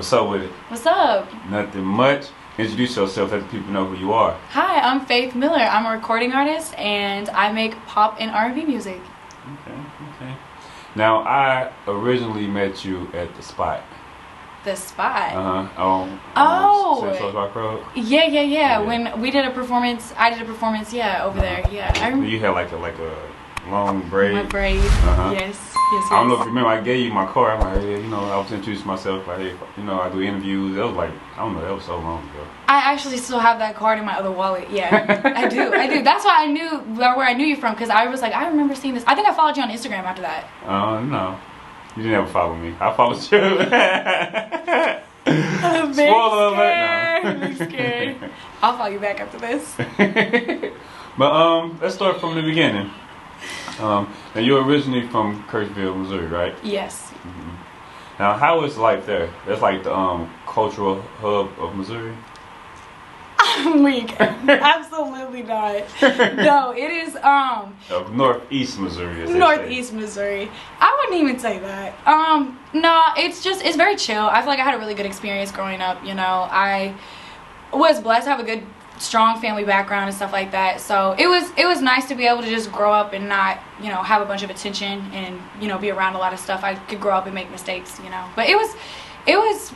What's up with it? What's up? Nothing much. Introduce yourself, let the people know who you are. Hi, I'm Faith Miller. I'm a recording artist and I make pop and R&B music. Okay. Now, I originally met you at the Spot. The Spot? On Central Rock Road. Yeah. When we did a performance, I did a performance, over there. Yeah, I remember. You had like a long braid. My braid. Yes. I don't know if you remember, I gave you my card. I'm like, hey, I was introducing myself. Like, hey, I do interviews. That was like, I don't know, that was so long ago. I actually still have that card in my other wallet. Yeah, I do. That's why I knew where I knew you from, because I was like, I remember seeing this. I think I followed you on Instagram after that. No. You didn't ever follow me. I followed you. I'm Spoiler alert now. I'm scared. I'll follow you back after this. But let's start from the beginning. Now you're originally from Kirksville, Missouri, right? Yes. Mm-hmm. Now, how is life there? That's like the cultural hub of Missouri. I'm weak. Absolutely not. No, it is Of Northeast Missouri. As Northeast Missouri. I wouldn't even say that. No, it's very chill. I feel like I had a really good experience growing up. I was blessed to have a good, strong family background and stuff like that. So it was nice to be able to just grow up and not have a bunch of attention and be around a lot of stuff. I could grow up and make mistakes. But it was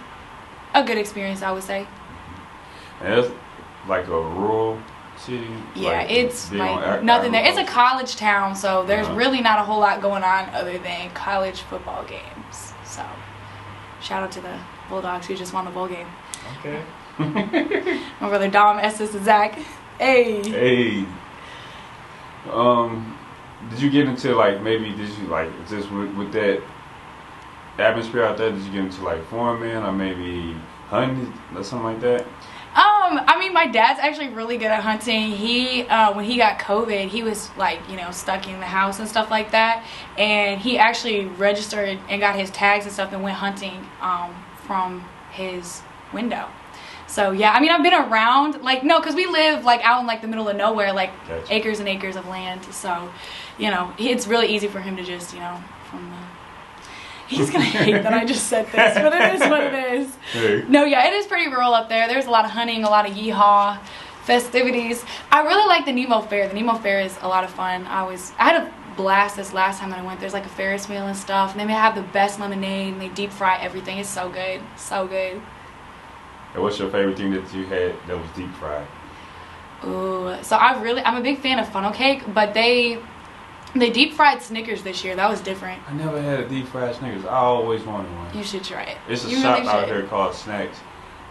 a good experience, I would say. And it's like a rural city. Yeah, like, it's like nothing there. It's a college town, so there's really not a whole lot going on other than college football games. So shout out to the Bulldogs who just won the bowl game. Okay. My brother Dom, Estes, and Zach. Hey. Did you get into just with that atmosphere out there? Did you get into like farming or maybe hunting or something like that? My dad's actually really good at hunting. He, when he got COVID, he was stuck in the house and stuff like that. And he actually registered and got his tags and stuff and went hunting, from his window. So yeah, I've been around, because we live out in the middle of nowhere, Gotcha. Acres and acres of land. So, it's really easy for him to just, he's gonna hate that I just said this, but it is what it is. Hey. No, yeah, it is pretty rural up there. There's a lot of hunting, a lot of yeehaw festivities. I really like the Nemo Fair. The Nemo Fair is a lot of fun. I had a blast this last time that I went. There's a Ferris wheel and stuff, and they have the best lemonade, and they deep fry everything. It's so good, so good. And what's your favorite thing that you had that was deep fried? Ooh, so I'm a big fan of funnel cake, but they deep fried Snickers this year. That was different. I never had a deep fried Snickers. I always wanted one. You should try it. It's a you shop really out should. here called Snacks.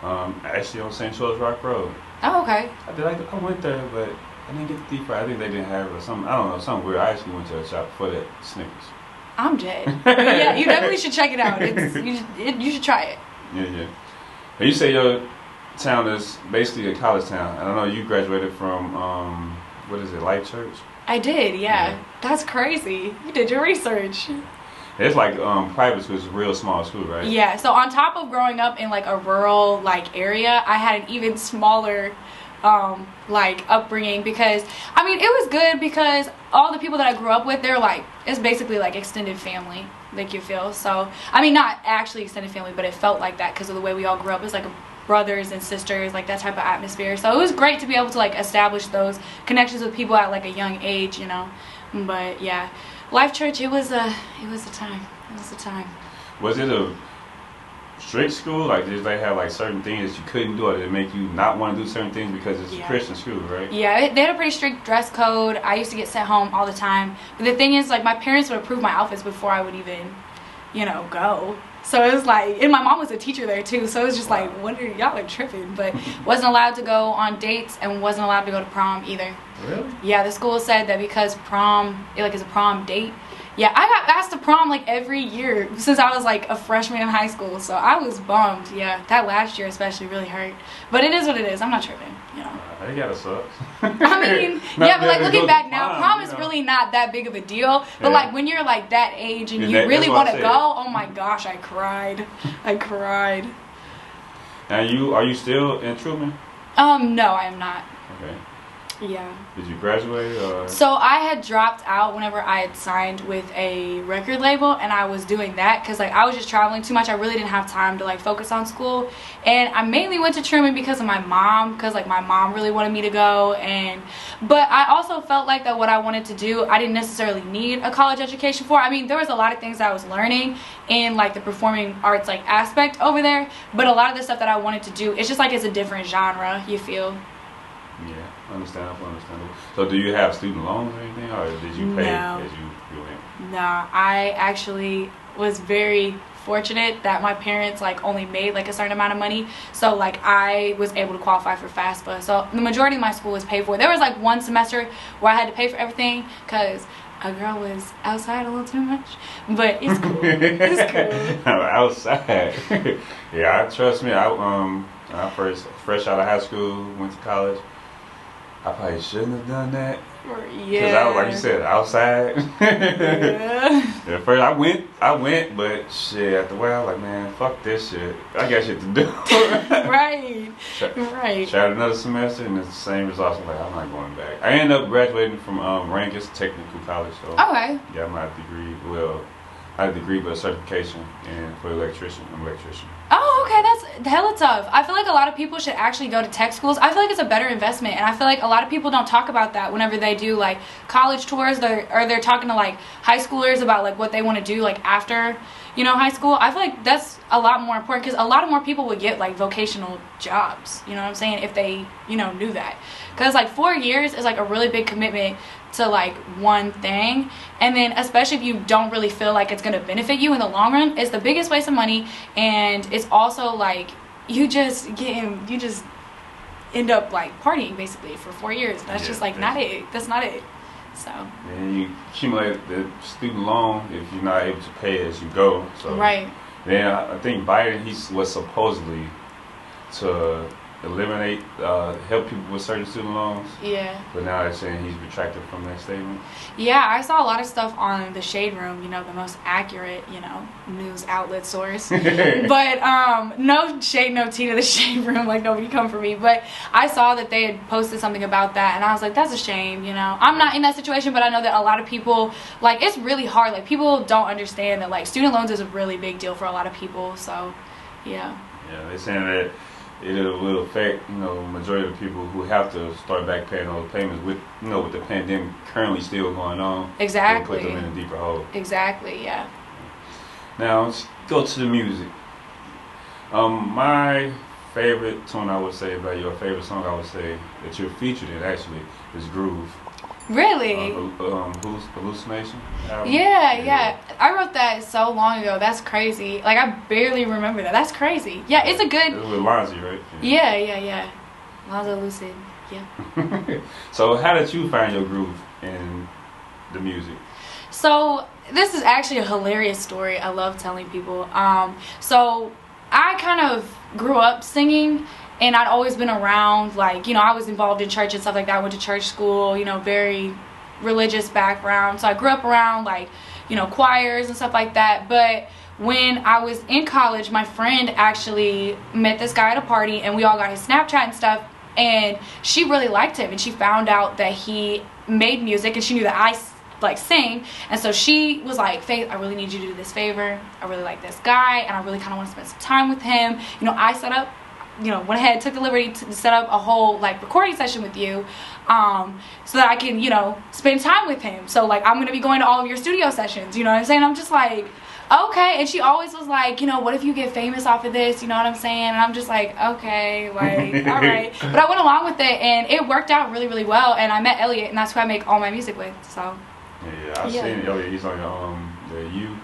Actually on St. Charles Rock Road. Oh, okay. I went there, but I didn't get the deep fried. I think they didn't have it or something. I don't know, something weird. I actually went to a shop for that Snickers. I'm dead. But yeah, you definitely should check it out. You should try it. Yeah. And you say your town is basically a college town. And I know you graduated from, Life Church? I did, yeah. That's crazy. You did your research. It's private school. It's a real small school, right? Yeah, so on top of growing up in a rural area, I had an even smaller upbringing because, it was good because all the people that I grew up with, they're it's basically extended family, you feel. So, not actually extended family, but it felt like that because of the way we all grew up. It was brothers and sisters, that type of atmosphere. So it was great to be able to establish those connections with people at a young age, But yeah, Life Church, it was a time. It was a time. Was it a strict school? Did they have certain things that you couldn't do, or did it make you not want to do certain things because it's a Christian school, right? Yeah, they had a pretty strict dress code. I used to get sent home all the time. But the thing is, my parents would approve my outfits before I would even, go. So it was and my mom was a teacher there too, so it was just what are y'all tripping? But wasn't allowed to go on dates and wasn't allowed to go to prom either. Really? Yeah, the school said that because prom, is a prom date. Yeah, I got asked to prom every year since I was a freshman in high school, so I was bummed. Yeah, that last year especially really hurt. But it is what it is. I'm not tripping, They gotta suck. Yeah, but looking back now, prom is really not that big of a deal. But when you're that age and you really want to go, oh my gosh, I cried. Now are you still in Truman? No, I am not. Okay. Yeah. Did you graduate? Or? So I had dropped out whenever I had signed with a record label, and I was doing that because like I was just traveling too much. I really didn't have time to like focus on school, and I mainly went to Truman because of my mom, because like my mom really wanted me to go. But I also felt like that what I wanted to do, I didn't necessarily need a college education for. I mean, there was a lot of things that I was learning in like the performing arts like aspect over there, but a lot of the stuff that I wanted to do, it's just like it's a different genre, you feel. Yeah, understandable. So do you have student loans or anything, or did you pay as you went? Nah, I actually was very fortunate that my parents like only made like a certain amount of money, so like I was able to qualify for FAFSA. So the majority of my school was paid for. There was like one semester where I had to pay for everything because a girl was outside a little too much, but it's cool. It's cool. Outside. Yeah, trust me. I first fresh out of high school, went to college. I probably shouldn't have done that. Yeah. Because I was, like you said, outside. Yeah. At first, I went, but shit, after a while, I was like, man, fuck this shit. I got shit to do. Right. Right. Tried another semester, and it's the same results. I'm like, I'm not going back. I ended up graduating from Rankin Technical College. So Okay. yeah, I had a degree. Well, I had a degree, but a certification for electrician. I'm an electrician. Oh, okay, that's hella tough. I feel like a lot of people should actually go to tech schools. I feel like it's a better investment, and I feel like a lot of people don't talk about that whenever they do like college tours, or they're talking to like high schoolers about like what they want to do like after, you know, high school. I feel like that's a lot more important because a lot of more people would get like vocational jobs, you know what I'm saying, if they, you know, knew that. Because like 4 years is like a really big commitment to like one thing, and then especially if you don't really feel like it's going to benefit you in the long run, it's the biggest waste of money, and it's also like you just end up like partying basically for 4 years. That's just like not it. That's not it. So and you accumulate the student loan if you're not able to pay as you go. So right. Then I think Biden, he was supposedly to eliminate, help people with certain student loans. Yeah. But now they're saying he's retracted from that statement. Yeah, I saw a lot of stuff on the Shade Room, you know, the most accurate, you know, news outlet source. But no shade, no tea to the Shade Room, like nobody come for me. But I saw that they had posted something about that, and I was like, that's a shame, you know. I'm not in that situation, but I know that a lot of people, like, it's really hard. Like, people don't understand that, like, student loans is a really big deal for a lot of people. So, yeah. Yeah, they're saying that it will affect, you know, majority of the people who have to start back paying those payments with, you know, with the pandemic currently still going on. Exactly. Put them in a deeper hole. Exactly, yeah. Now, let's go to the music. My favorite tune, I would say, about your favorite song, I would say, that you're featured in, actually, is Groove. Really? Hallucination album? Yeah. I wrote that so long ago. That's crazy. Like, I barely remember that. That's crazy. Yeah, it's a good... It was with Lonzy, right? Yeah. Lonzo Lucid. Yeah. So, how did you find your groove in the music? So, this is actually a hilarious story. I love telling people. So, I kind of grew up singing, and I'd always been around, like, you know, I was involved in church and stuff like that. I went to church school, you know, very religious background. So I grew up around, like, you know, choirs and stuff like that. But when I was in college, my friend actually met this guy at a party, and we all got his Snapchat and stuff. And she really liked him, and she found out that he made music, and she knew that I like sing. And so she was like, Faith, I really need you to do this favor. I really like this guy, and I really kind of want to spend some time with him. You know, I set up, you know, went ahead, took the liberty to set up a whole like recording session with you, so that I can, you know, spend time with him. So like, I'm gonna be going to all of your studio sessions, you know what I'm saying? I'm just like, okay. And she always was like, you know, what if you get famous off of this, you know what I'm saying? And I'm just like, okay, like, all right. But I went along with it, and it worked out really, really well. And I met Elliot, and that's who I make all my music with. So yeah, I've seen Elliot. He's on the You.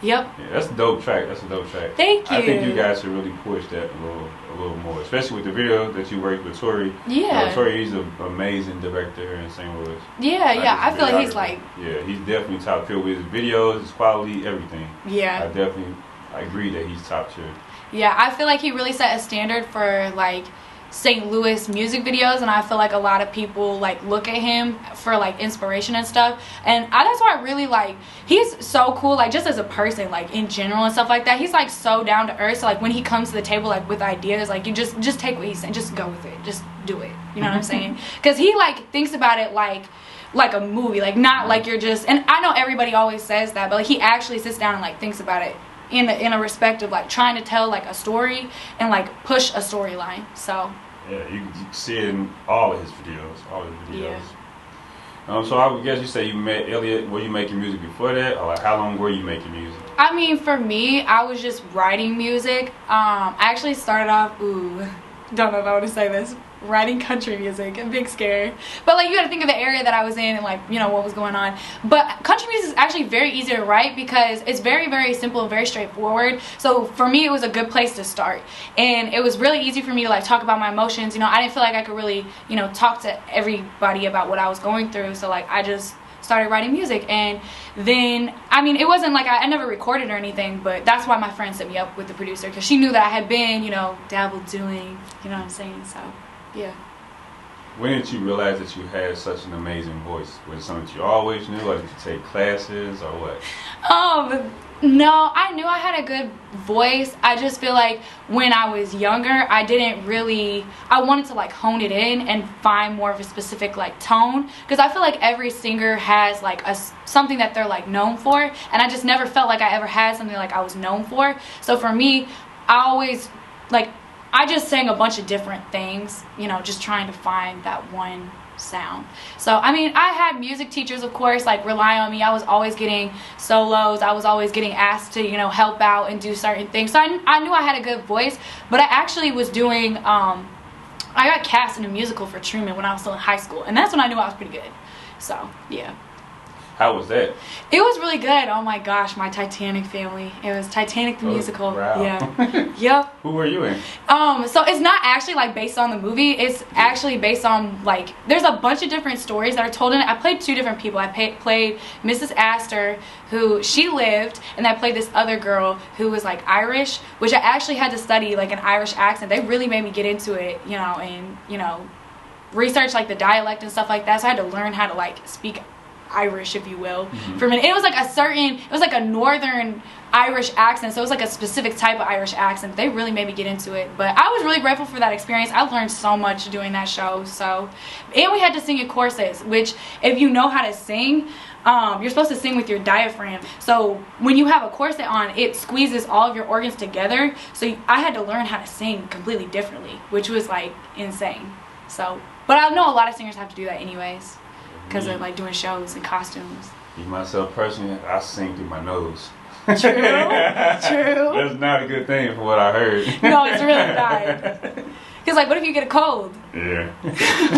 Yep. Yeah, that's a dope track. Thank you. I think you guys should really push that a little more, especially with the video that you worked with Tori. Yeah. You know, Tori, he's an amazing director and St. Louis. Yeah. I feel like he's like. Yeah, he's definitely top tier with his videos, his quality, everything. Yeah. I agree that he's top tier. Yeah, I feel like he really set a standard for like St. Louis music videos, and I feel like a lot of people like look at him for like inspiration and stuff, and that's why I really like, he's so cool, like just as a person, like in general and stuff like that. He's like so down to earth, so like when he comes to the table like with ideas, like you just take what he's saying, just go with it, just do it, you know what I'm saying? Because he like thinks about it like a movie, like not like you're just, and I know everybody always says that, but like he actually sits down and like thinks about it in a respect of like trying to tell like a story and like push a storyline. So yeah, you see it in all of his videos. Yeah. So I would guess you say you met Elliot. Were you making music before that, or like how long were you making music? I mean, for me, I was just writing music. I actually started off, don't know if I want to say this, writing country music. A big scare. But like you got to think of the area that I was in and like, you know, what was going on. But country music is actually very easy to write because it's very, very simple and very straightforward. So for me, it was a good place to start. And it was really easy for me to like talk about my emotions. You know, I didn't feel like I could really, you know, talk to everybody about what I was going through. So like I just started writing music. And then, I mean, it wasn't like I never recorded or anything, but that's why my friend set me up with the producer, because she knew that I had been, you know, dabbled doing, you know what I'm saying? So yeah. When did you realize that you had such an amazing voice? Was it something that you always knew, or did you take classes, or what? No, I knew I had a good voice. I just feel like when I was younger, I wanted to like hone it in and find more of a specific like tone, because I feel like every singer has like something that they're like known for, and I just never felt like I ever had something like I was known for. So for me, I just sang a bunch of different things, you know, just trying to find that one sound. So, I mean, I had music teachers, of course, like rely on me. I was always getting solos. I was always getting asked to, you know, help out and do certain things. So I knew I had a good voice, but I actually was doing, I got cast in a musical for Truman when I was still in high school, and that's when I knew I was pretty good. So, yeah. How was that? It was really good. Oh my gosh, my Titanic family. It was Titanic the musical. Wow. Yeah. Yep. Who were you in? So it's not actually like based on the movie. It's actually based on like, there's a bunch of different stories that are told in it. I played two different people. I played Mrs. Astor, who she lived, and I played this other girl who was like Irish, which I actually had to study like an Irish accent. They really made me get into it, you know, and you know, research like the dialect and stuff like that. So I had to learn how to like speak Irish, if you will, for a minute. It was like a northern Irish accent, so it was like a specific type of Irish accent. They really made me get into it, but I was really grateful for that experience. I learned so much doing that show. So, and we had to sing in corsets, which if you know how to sing, you're supposed to sing with your diaphragm. So when you have a corset on, it squeezes all of your organs together. So I had to learn how to sing completely differently, which was like insane. So, but I know a lot of singers have to do that anyways, because they're like doing shows and costumes. Me myself personally, I sing through my nose. True. True. That's not a good thing for what I heard. No, it's really not. Because like, what if you get a cold? Yeah.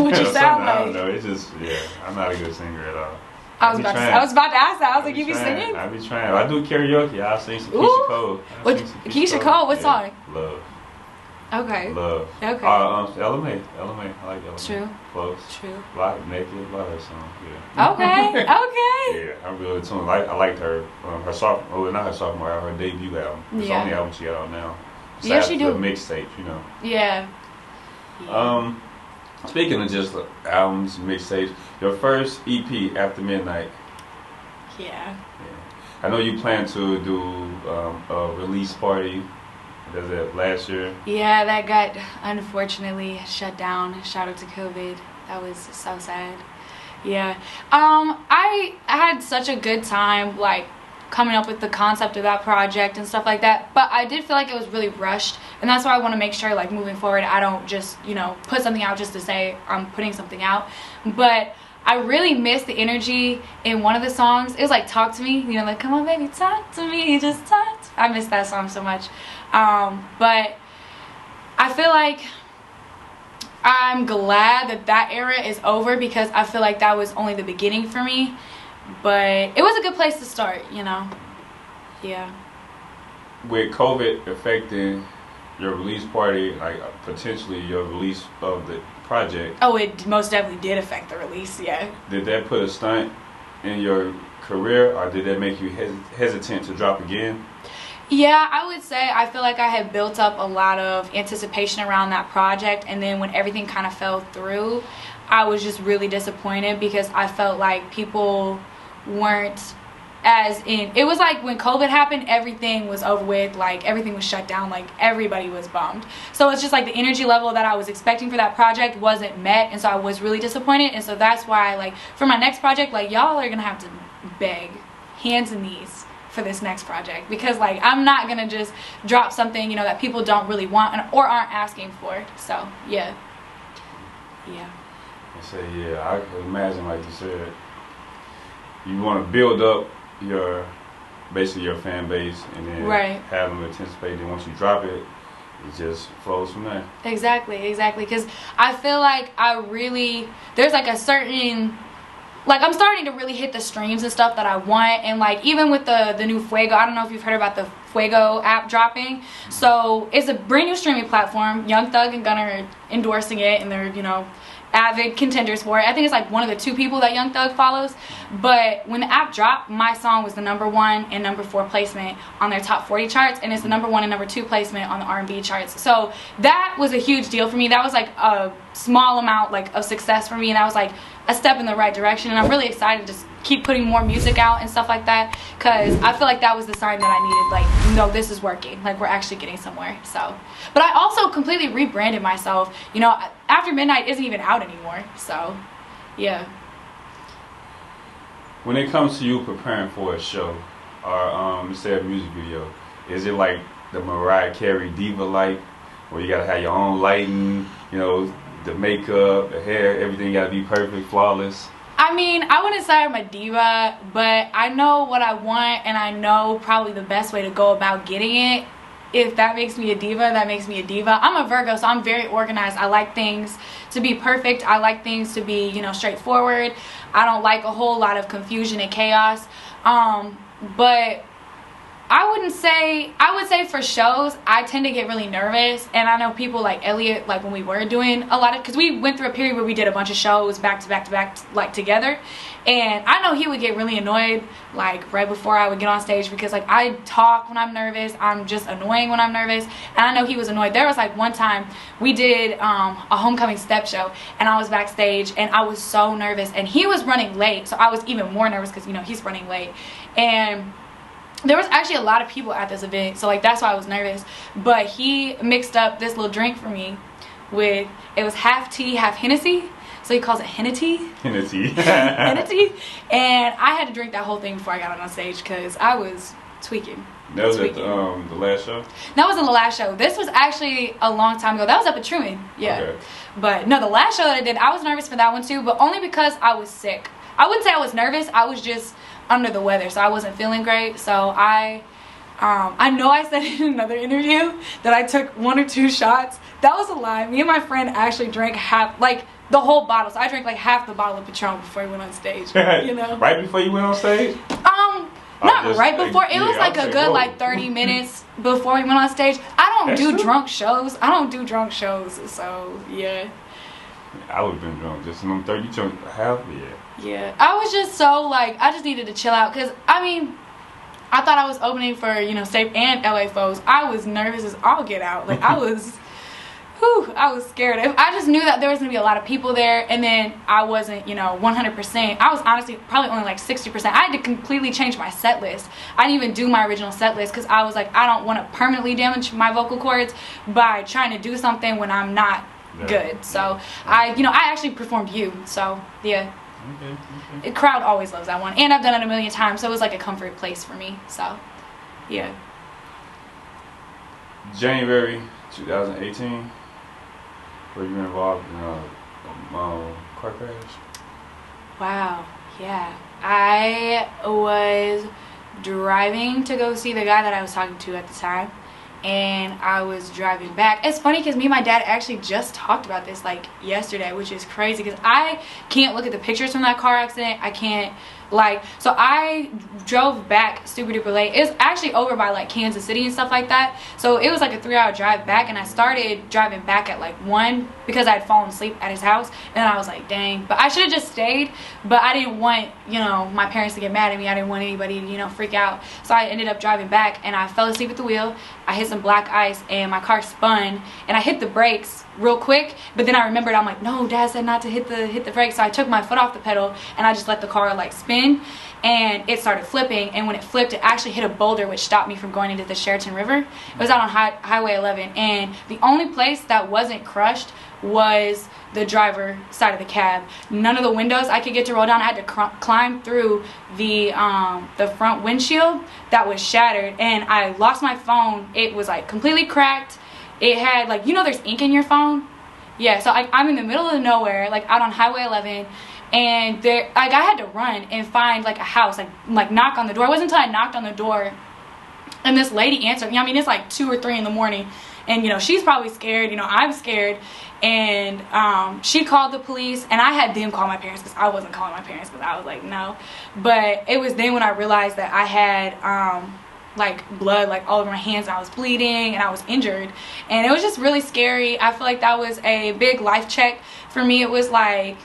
What you sound like? I don't know. It's just, yeah, I'm not a good singer at all. I was about to ask that. I was like, you be singing? I be trying. I do karaoke. I'll sing some Keisha Cole. Keisha Cole? What song? Love. Okay. Love. Okay. LMA. I like LMA. True. Close. True. Naked. A lot of her songs. Yeah. Okay. Okay. Yeah, I'm really tuned. I liked her. Her sophomore. Oh, not her sophomore. Her debut album. It's the only album she got out now. Yeah, she do. The mixtape, you know. Yeah. Speaking of just albums, mixtapes, your first EP, After Midnight. Yeah. I know you plan to do a release party. Was it last year? Yeah, that got unfortunately shut down. Shout out to COVID. That was so sad. Yeah. I had such a good time, like, coming up with the concept of that project and stuff like that, but I did feel like it was really rushed, and that's why I want to make sure, like, moving forward, I don't just, you know, put something out just to say I'm putting something out. But I really missed the energy in one of the songs. It was like Talk to Me, you know, like, come on baby, talk to me, just talk to me. I missed that song so much. But I feel like I'm glad that era is over, because I feel like that was only the beginning for me. But it was a good place to start, you know. Yeah. With COVID affecting your release party, like potentially your release of the project. Oh, it most definitely did affect the release, yeah. Did that put a stunt in your career, or did that make you hesitant to drop again? Yeah, I would say I feel like I had built up a lot of anticipation around that project, and then when everything kind of fell through, I was just really disappointed because I felt like people weren't as in. It was like when COVID happened, everything was over with, like everything was shut down, like everybody was bummed. So it's just like the energy level that I was expecting for that project wasn't met, and so I was really disappointed. And so that's why, like, for my next project, like, y'all are gonna have to beg hands and knees for this next project, because like I'm not gonna just drop something, you know, that people don't really want or aren't asking for. So yeah. I say, yeah, I can imagine, like you said, you want to build up your basically your fan base, and then have them anticipate, and once you drop it, it just flows from there. Exactly, because I feel like there's like a certain, like, I'm starting to really hit the streams and stuff that I want, and like even with the new Fuego, I don't know if you've heard about the Fuego app dropping. So it's a brand new streaming platform. Young Thug and Gunna are endorsing it, and they're, you know, avid contenders for it. I think it's like one of the 2 people that Young Thug follows. But when the app dropped, my song was the #1 and #4 placement on their top 40 charts, and it's the #1 and #2 placement on the R&B charts. So that was a huge deal for me. That was like a small amount like of success for me, and that was like a step in the right direction. And I'm really excited to just keep putting more music out and stuff like that, because I feel like that was the sign that I needed. Like, no, this is working. Like, we're actually getting somewhere. So, but I also completely rebranded myself. You know, After Midnight isn't even out anymore. So, yeah. When it comes to you preparing for a show or say a music video, is it like the Mariah Carey diva light, where you gotta have your own lighting, you know, the makeup, the hair, everything gotta be perfect, flawless? I mean, I wouldn't say I'm a diva, but I know what I want, and I know probably the best way to go about getting it. If that makes me a diva, that makes me a diva. I'm a Virgo, so I'm very organized. I like things to be perfect. I like things to be, you know, straightforward. I don't like a whole lot of confusion and chaos. But I would say for shows, I tend to get really nervous, and I know people like Elliot, like when we were doing a lot of, because we went through a period where we did a bunch of shows back to back to back, like together, and I know he would get really annoyed like right before I would get on stage, because like I talk when I'm nervous, I'm just annoying when I'm nervous, and I know he was annoyed. There was like one time we did a homecoming step show, and I was backstage, and I was so nervous, and he was running late, so I was even more nervous because, you know, he's running late, and there was actually a lot of people at this event, so like that's why I was nervous. But he mixed up this little drink for me with, it was half tea, half Hennessy, so he calls it Hennessy. Hennessy. Hennessy. And I had to drink that whole thing before I got on stage because I was tweaking. That was at the last show? That wasn't the last show. This was actually a long time ago. That was up at Truman. Yeah. Okay. But no, the last show that I did, I was nervous for that one too, but only because I was sick. I wouldn't say I was nervous. I was just under the weather, so I wasn't feeling great. So I know I said in another interview that I took 1 or 2 shots. That was a lie. Me and my friend actually drank half, like the whole bottle. So I drank like half the bottle of Patron before we went on stage. You know, right before you went on stage. Not right before. It was like a good like 30 minutes before we went on stage. I don't do drunk shows. So yeah. I would have been drunk just in them 30 chunks. Half, yeah. I was just so like, I just needed to chill out, because I mean, I thought I was opening for, you know, Safe and LA Foes. I was nervous as all get out. Like I was scared. I just knew that there was gonna be a lot of people there, and then I wasn't, you know, 100%. I was honestly probably only like 60%. I had to completely change my set list. I didn't even do my original set list because I was like, I don't want to permanently damage my vocal cords by trying to do something when I'm not good. So I actually performed You. So yeah. Okay. The crowd always loves that one, and I've done it a million times, so it was like a comfort place for me. So yeah. January 2018, were you involved in a car crash? Wow. Yeah, I was driving to go see the guy that I was talking to at the time, and I was driving back. It's funny because me and my dad actually just talked about this like yesterday, which is crazy because I can't look at the pictures from that car accident. I can't Like, so I drove back super duper late. It was actually over by like Kansas City and stuff like that. So it was like a 3-hour drive back, and I started driving back at like 1 because I had fallen asleep at his house. And I was like, dang, but I should have just stayed, but I didn't want, you know, my parents to get mad at me. I didn't want anybody to, you know, freak out. So I ended up driving back, and I fell asleep at the wheel. I hit some black ice, and my car spun, and I hit the brakes real quick, but then I remembered, I'm like, no, Dad said not to hit the brakes. So I took my foot off the pedal, and I just let the car like spin, and it started flipping. And when it flipped, it actually hit a boulder, which stopped me from going into the Sheraton River. It was out on Highway 11, and the only place that wasn't crushed was the driver side of the cab. None of the windows I could get to roll down. I had to climb through the front windshield that was shattered, and I lost my phone. It was like completely cracked. It had, like, you know, there's ink in your phone. Yeah, so I'm in the middle of nowhere, like out on Highway 11, and there, like, I had to run and find like a house, like knock on the door. It wasn't until I knocked on the door, and this lady answered me. I mean, it's like 2 or 3 in the morning, and you know, she's probably scared. You know, I'm scared, and she called the police, and I had them call my parents because I wasn't calling my parents because I was like, no. But it was then when I realized that I had like blood like all over my hands, and I was bleeding, and I was injured, and it was just really scary. I feel like that was a big life check for me. It was like,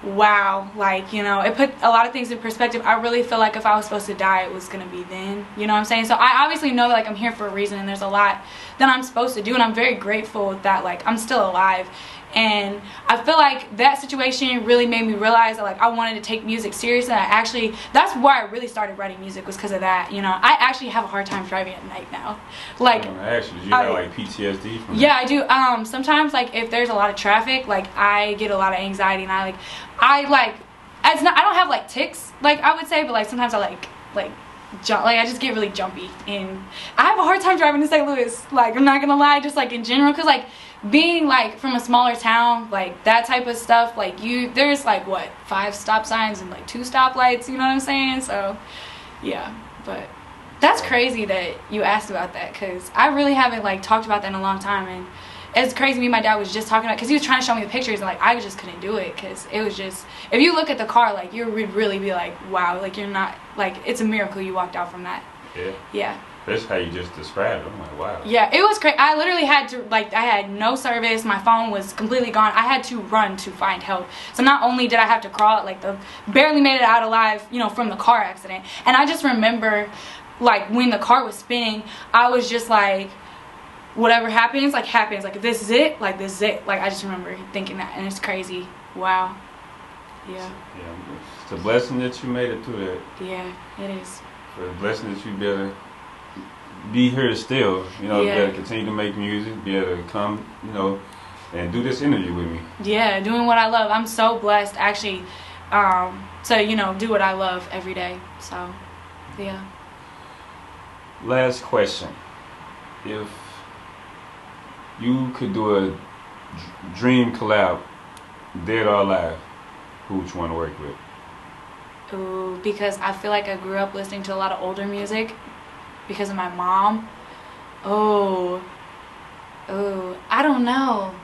wow, like, you know, it put a lot of things in perspective. I really feel like if I was supposed to die, it was gonna be then, you know what I'm saying? So I obviously know that, like, I'm here for a reason, and there's a lot that I'm supposed to do, and I'm very grateful that, like, I'm still alive. And I feel like that situation really made me realize that, like, I wanted to take music serious, and that's why I really started writing music, was because of that. You know, I actually have a hard time driving at night now. Like, actually, do you have like PTSD from yeah, I do. Sometimes, like, if there's a lot of traffic, like, I get a lot of anxiety, and I don't have like tics, like I would say, but like sometimes I like jump, like I just get really jumpy, and I have a hard time driving to St. Louis. Like, I'm not gonna lie, just like in general, because like being like from a smaller town, like that type of stuff, like there's like what, 5 stop signs and like 2 stoplights, you know what I'm saying? So yeah, but that's crazy that you asked about that, because I really haven't like talked about that in a long time. And it's crazy, me and my dad was just talking about, because he was trying to show me the pictures, and like I just couldn't do it, because it was just, if you look at the car, like you would really be like, wow, like you're not, like it's a miracle you walked out from that. Yeah. That's how you just described it. I'm like, wow. Yeah, it was crazy. I literally had to, like, I had no service. My phone was completely gone. I had to run to find help. So not only did I have to crawl, like, barely made it out alive, you know, from the car accident. And I just remember, like, when the car was spinning, I was just like, whatever happens. Like, if this is it, like, this is it. Like, I just remember thinking that, and it's crazy. Wow. Yeah. It's a blessing that you made it through that. Yeah, it is. For a blessing that you be able to be here still, you know, be able to continue to make music, be able to come, you know, and do this interview with me. Yeah, doing what I love. I'm so blessed, actually, to, you know, do what I love every day. So, yeah. Last question. If you could do a dream collab, dead or alive, who would you want to work with? Ooh, because I feel like I grew up listening to a lot of older music because of my mom. Oh, I don't know.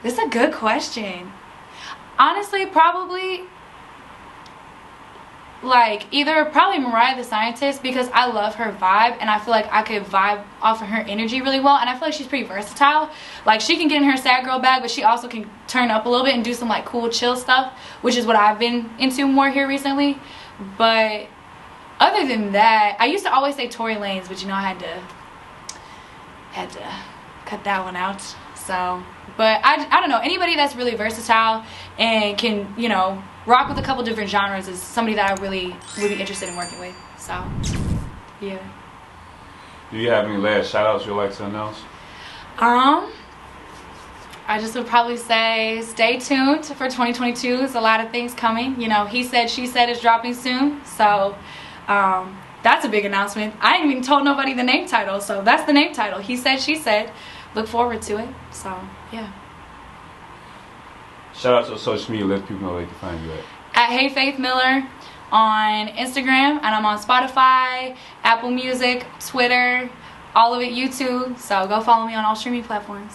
This is a good question. Honestly, probably like probably Mariah the Scientist, because I love her vibe, and I feel like I could vibe off of her energy really well, and I feel like she's pretty versatile. Like, she can get in her sad girl bag, but she also can turn up a little bit and do some like cool chill stuff, which is what I've been into more here recently. But other than that, I used to always say Tory Lanez, but you know, I had to cut that one out. So, but I don't know, anybody that's really versatile and can, you know, rock with a couple different genres is somebody that I really would be interested in working with. So, yeah. Do you have any last shout outs you'd like to announce? I just would probably say stay tuned for 2022. There's a lot of things coming. You know, He Said, She Said is dropping soon. So, that's a big announcement. I ain't even told nobody the name title, so that's the name title. He Said, She Said. Look forward to it. So, yeah. Shout out to social media. Let people know where they can find you at Hey Faith Miller on Instagram, and I'm on Spotify, Apple Music, Twitter, all of it, YouTube. So go follow me on all streaming platforms.